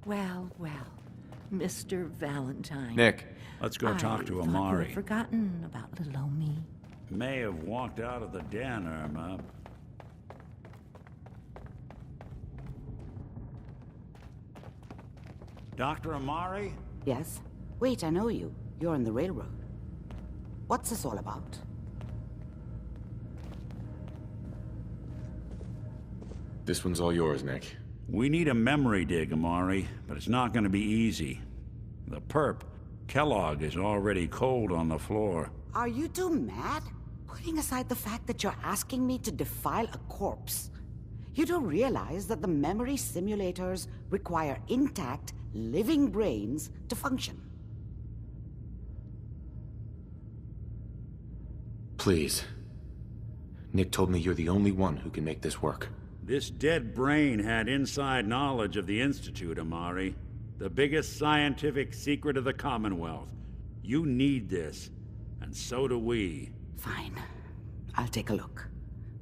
Well, Mr. Valentine. Nick. Let's go talk to I Amari. thought you had forgotten about little old me. May have walked out of the den, Irma. Dr. Amari? Yes? Wait, I know you. You're on the railroad. What's this all about? This one's all yours, Nick. We need a memory dig, Amari, but it's not going to be easy. The perp, Kellogg, is already cold on the floor. Are you two mad? Putting aside the fact that you're asking me to defile a corpse, you do realize that the memory simulators require intact, living brains to function. Please. Nick told me you're the only one who can make this work. This dead brain had inside knowledge of the Institute, Amari. The biggest scientific secret of the Commonwealth. You need this, and so do we. Fine. I'll take a look.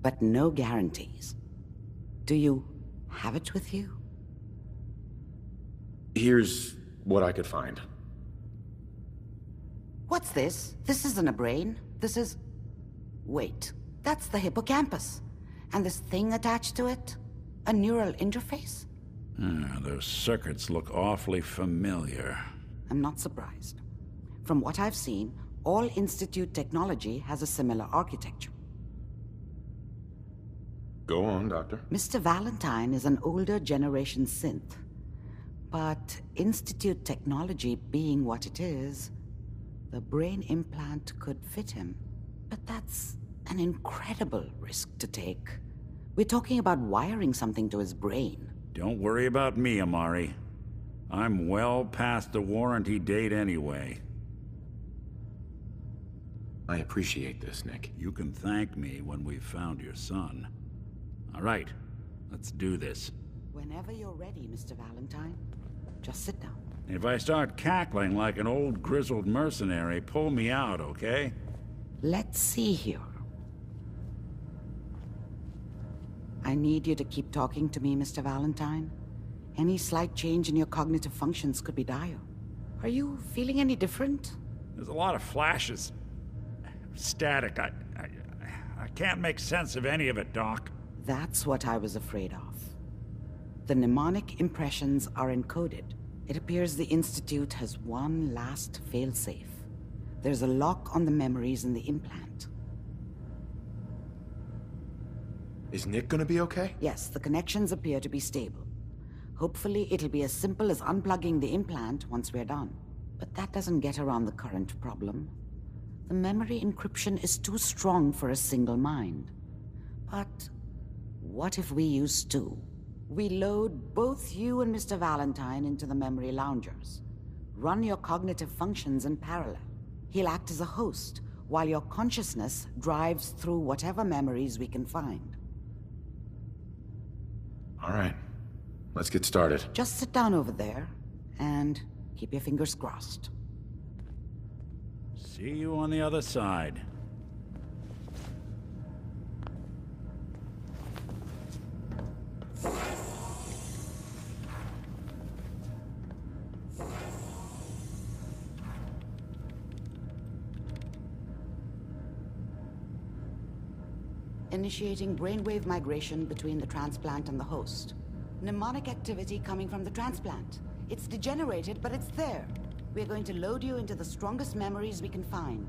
But no guarantees. Do you have it with you? Here's what I could find. What's this? This isn't a brain. This is... Wait, that's the hippocampus. And this thing attached to it? A neural interface? Those circuits look awfully familiar. I'm not surprised. From what I've seen, all Institute technology has a similar architecture. Go on, Doctor. Mr. Valentine is an older generation synth. But Institute technology being what it is, the brain implant could fit him. But that's an incredible risk to take. We're talking about wiring something to his brain. Don't worry about me, Amari. I'm well past the warranty date anyway. I appreciate this, Nick. You can thank me when we've found your son. All right, let's do this. Whenever you're ready, Mr. Valentine. Just sit down. If I start cackling like an old grizzled mercenary, pull me out, okay? Let's see here. I need you to keep talking to me, Mr. Valentine. Any slight change in your cognitive functions could be dire. Are you feeling any different? There's a lot of flashes. Static. I can't make sense of any of it, Doc. That's what I was afraid of. The mnemonic impressions are encoded. It appears the Institute has one last failsafe. There's a lock on the memories in the implant. Is Nick gonna be okay? Yes, the connections appear to be stable. Hopefully it'll be as simple as unplugging the implant once we're done. But that doesn't get around the current problem. The memory encryption is too strong for a single mind. But what if we use two? We load both you and Mr. Valentine into the memory loungers. Run your cognitive functions in parallel. He'll act as a host, while your consciousness drives through whatever memories we can find. All right. Let's get started. Just sit down over there, and keep your fingers crossed. See you on the other side. Initiating brainwave migration between the transplant and the host. Mnemonic activity coming from the transplant. It's degenerated, but it's there. We're going to load you into the strongest memories we can find.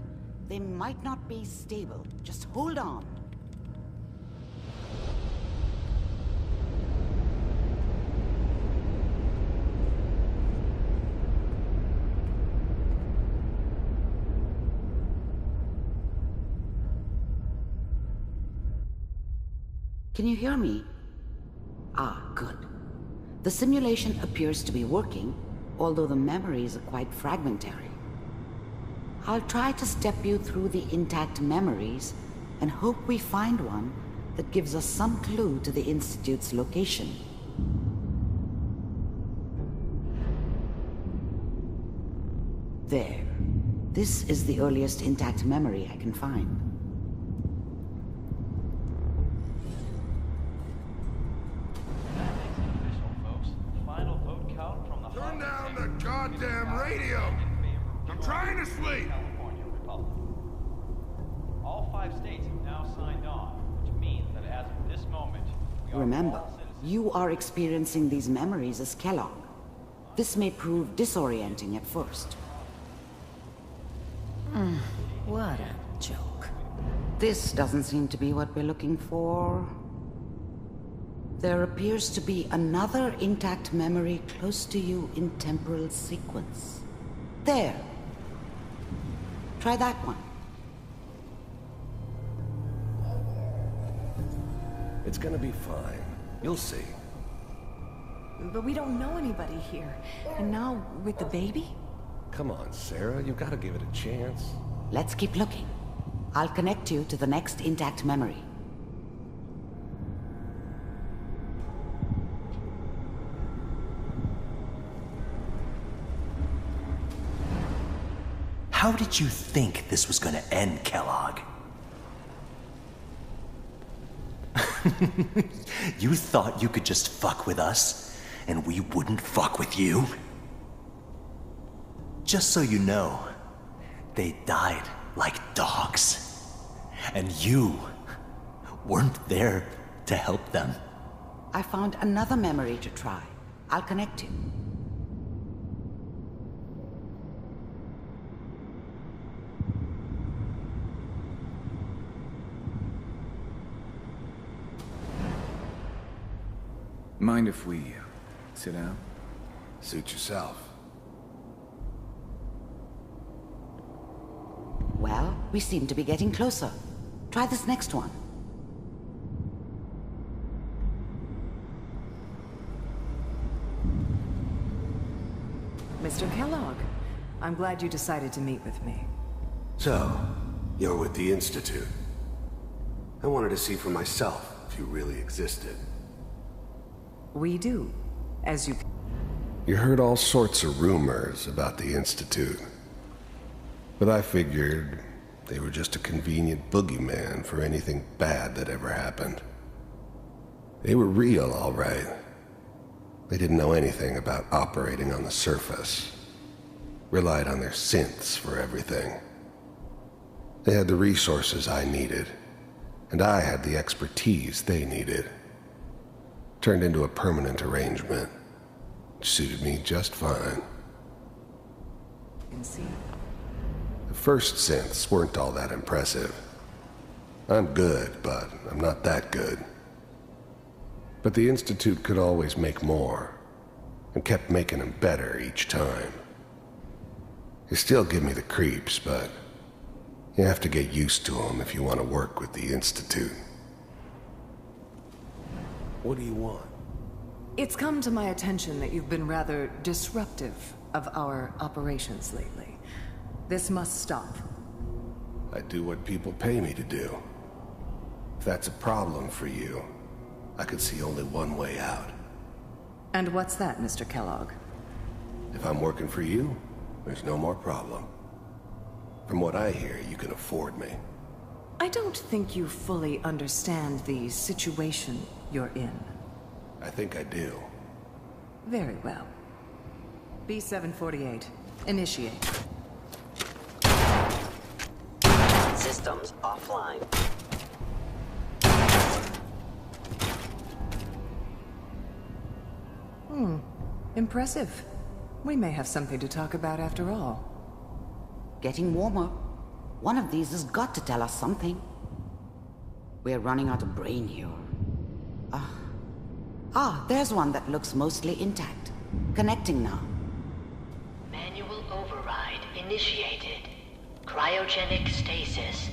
They might not be stable. Just hold on. Can you hear me? Ah, good. The simulation appears to be working, although the memories are quite fragmentary. I'll try to step you through the intact memories and hope we find one that gives us some clue to the Institute's location. There. This is the earliest intact memory I can find. Official, folks. Final vote count from the goddamn radio! I'm trying to sleep! California Republic. All 5 states have now signed on, which means that as of this moment, we are Remember, all citizens. you are experiencing these memories as Kellogg. This may prove disorienting at first. What a joke. This doesn't seem to be what we're looking for. There appears to be another intact memory close to you in temporal sequence. There. Try that one. It's gonna be fine. You'll see. But we don't know anybody here. And now, with the baby? Come on, Sarah. You gotta give it a chance. Let's keep looking. I'll connect you to the next intact memory. How did you think this was gonna end, Kellogg? You thought you could just fuck with us, and we wouldn't fuck with you? Just so you know, they died like dogs. And you weren't there to help them. I found another memory to try. I'll connect you. Mind if we sit down? Suit yourself. Well, we seem to be getting closer. Try this next one. Mr. Kellogg, I'm glad you decided to meet with me. So, you're with the Institute. I wanted to see for myself if you really existed. We do, as you... You heard all sorts of rumors about the Institute. But I figured they were just a convenient boogeyman for anything bad that ever happened. They were real, all right. They didn't know anything about operating on the surface. Relied on their synths for everything. They had the resources I needed, and I had the expertise they needed. Turned into a permanent arrangement. Suited me just fine. can see. The first synths weren't all that impressive. I'm good, but I'm not that good. But the Institute could always make more, and kept making them better each time. They still give me the creeps, but you have to get used to them if you want to work with the Institute. What do you want? It's come to my attention that you've been rather disruptive of our operations lately. This must stop. I do what people pay me to do. If that's a problem for you, I could see only one way out. And what's that, Mr. Kellogg? If I'm working for you, there's no more problem. From what I hear, you can afford me. I don't think you fully understand the situation you're in. I think I do. Very well. B-748, initiate. Systems offline. Impressive. We may have something to talk about after all. Getting warmer. One of these has got to tell us something. We're running out of brain here. There's one that looks mostly intact. Connecting now. Manual override initiated. Cryogenic stasis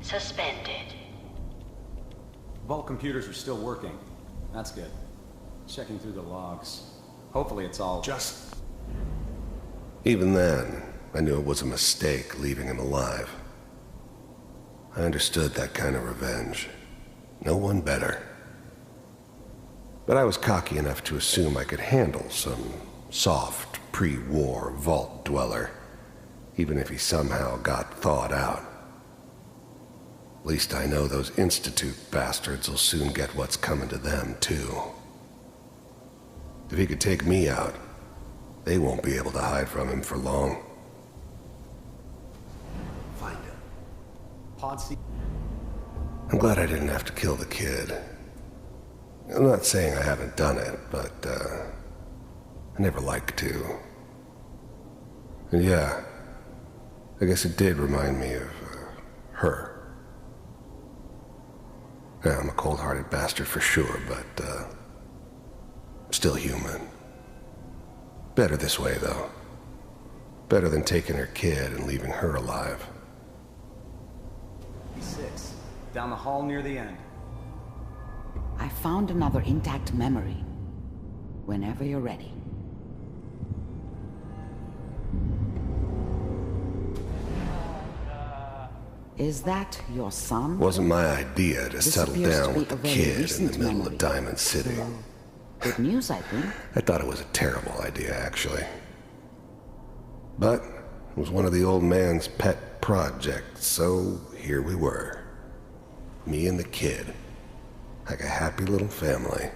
suspended. Vault computers are still working. That's good. Checking through the logs. Hopefully it's all... Even then, I knew it was a mistake leaving him alive. I understood that kind of revenge. No one better. But I was cocky enough to assume I could handle some soft, pre-war vault dweller, even if he somehow got thawed out. At least I know those Institute bastards will soon get what's coming to them, too. If he could take me out, they won't be able to hide from him for long. Find him. Pod C. I'm glad I didn't have to kill the kid. I'm not saying I haven't done it, but, I never liked to. And yeah, I guess it did remind me of, her. Yeah, I'm a cold-hearted bastard for sure, but, still human. Better this way, though. Better than taking her kid and leaving her alive. 6. Down the hall near the end. I found another intact memory. Whenever you're ready. Is that your son? Wasn't my idea to This settle appears down to be with a the very kid in the recent middle memory. of Diamond City. So, good news, I think. I thought it was a terrible idea, actually. But it was one of the old man's pet projects, so here we were. Me and the kid. Like a happy little family.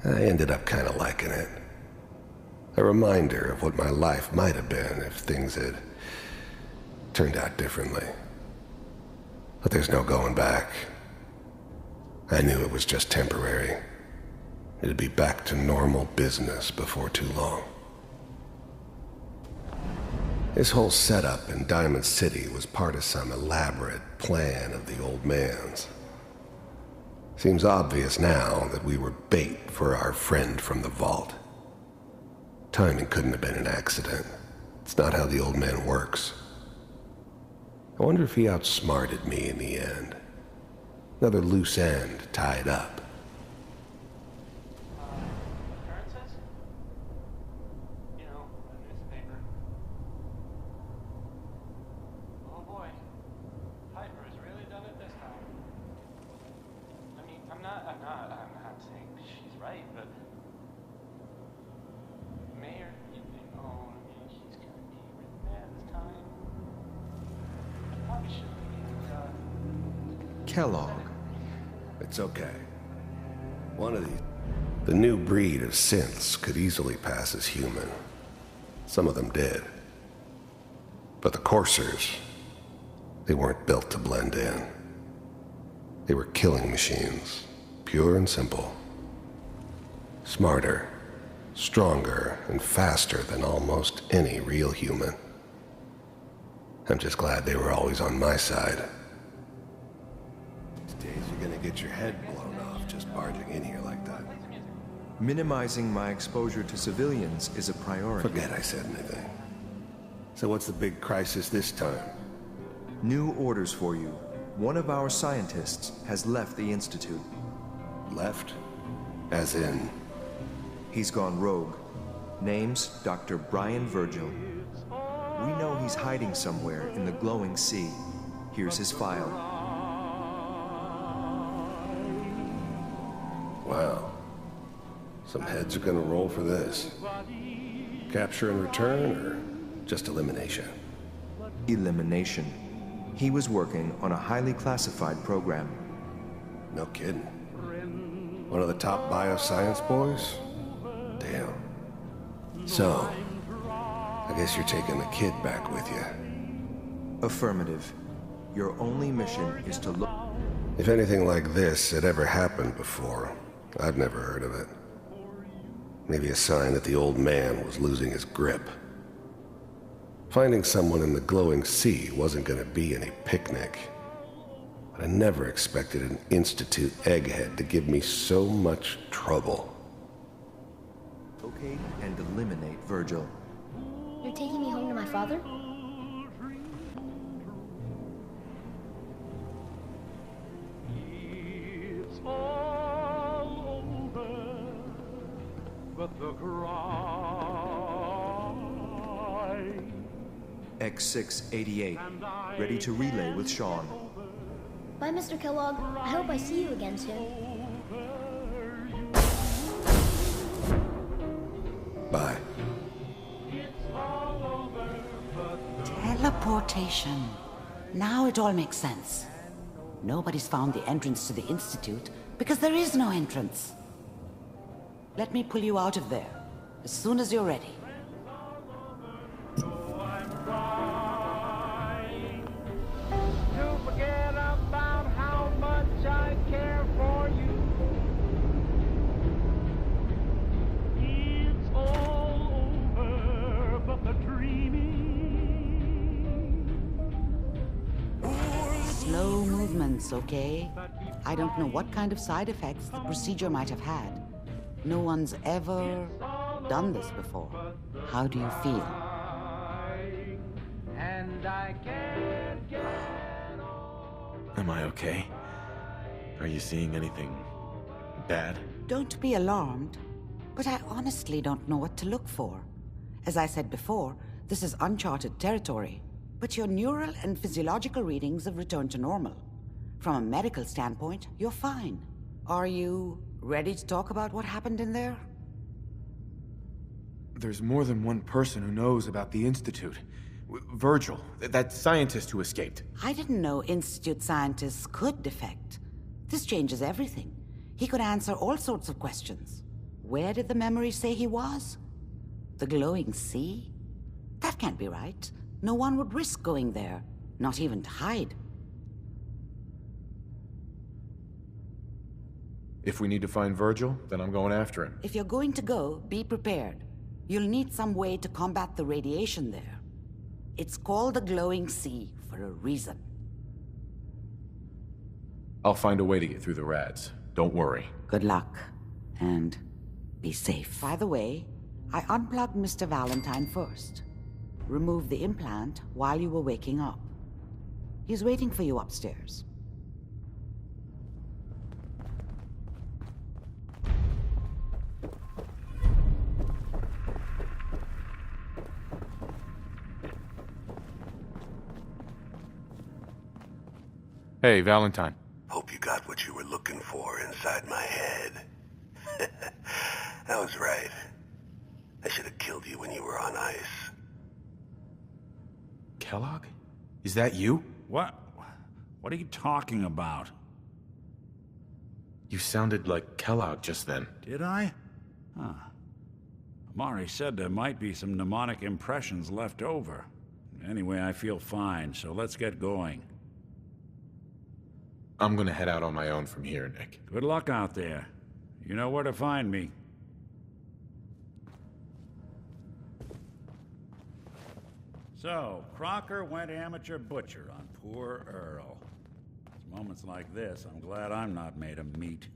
I ended up kind of liking it. A reminder of what my life might have been if things had turned out differently. But there's no going back. I knew it was just temporary. It'd be back to normal business before too long. This whole setup in Diamond City was part of some elaborate plan of the old man's. Seems obvious now that we were bait for our friend from the vault. Timing couldn't have been an accident. It's not how the old man works. I wonder if he outsmarted me in the end. Another loose end tied up. Occurrences? You know, a newspaper. Oh boy. Piper has really done it this time. I mean, I'm not saying she's right, but Mayor, you know, I mean, she's gonna be really mad this time. I probably shouldn't be, Kellogg. It's okay. One of these... The new breed of synths could easily pass as human. Some of them did. But the coursers, they weren't built to blend in. They were killing machines, pure and simple. Smarter, stronger, and faster than almost any real human. I'm just glad they were always on my side. These days you're gonna get your head blown off just barging in here like that. Minimizing my exposure to civilians is a priority. Forget I said anything. So what's the big crisis this time? New orders for you. One of our scientists has left the Institute. Left? As in? He's gone rogue. Name's Dr. Brian Virgil. We know he's hiding somewhere in the glowing sea. Here's his file. Wow. Some heads are gonna roll for this. Capture and return, or just elimination? Elimination. He was working on a highly classified program. No kidding. One of the top bioscience boys? Damn. So, I guess you're taking the kid back with you. Affirmative. Your only mission is to look... If anything like this had ever happened before, I've never heard of it. Maybe a sign that the old man was losing his grip. Finding someone in the glowing sea wasn't gonna be any picnic. But I never expected an Institute egghead to give me so much trouble. Locate and eliminate Virgil. You're taking me home to my father? It's all over, but the cry. X688. Ready to relay with Sean. Bye, Mr. Kellogg. I hope I see you again soon. Bye. Teleportation. Now it all makes sense. Nobody's found the entrance to the Institute because there is no entrance. Let me pull you out of there. as soon as you're ready. To forget about how much I care for you. It's all over, but the dreaming. Slow movements, okay? I don't know what kind of side effects the procedure might have had. No one's ever done this before. How do you feel? And I can't get Am I okay? Are you seeing anything bad? Don't be alarmed, but I honestly don't know what to look for. As I said before, this is uncharted territory, but your neural and physiological readings have returned to normal. From a medical standpoint, you're fine. Are you ready to talk about what happened in there? There's more than one person who knows about the Institute. Virgil, that scientist who escaped. I didn't know Institute scientists could defect. This changes everything. He could answer all sorts of questions. Where did the memory say he was? The glowing sea? That can't be right. No one would risk going there, not even to hide. If we need to find Virgil, then I'm going after him. If you're going to go, be prepared. You'll need some way to combat the radiation there. It's called the glowing sea for a reason. I'll find a way to get through the rads. Don't worry. Good luck, and be safe. By the way, I unplugged Mr. Valentine first. Removed the implant while you were waking up. He's waiting for you upstairs. Hey, Valentine. Hope you got what you were looking for inside my head. I was right. I should have killed you when you were on ice. Kellogg? Is that you? What? What are you talking about? You sounded like Kellogg just then. Did I? Huh. Amari said there might be some mnemonic impressions left over. Anyway, I feel fine, so let's get going. I'm gonna head out on my own from here, Nick. Good luck out there. You know where to find me. So, Crocker went amateur butcher on poor Earl. It's moments like this, I'm glad I'm not made of meat.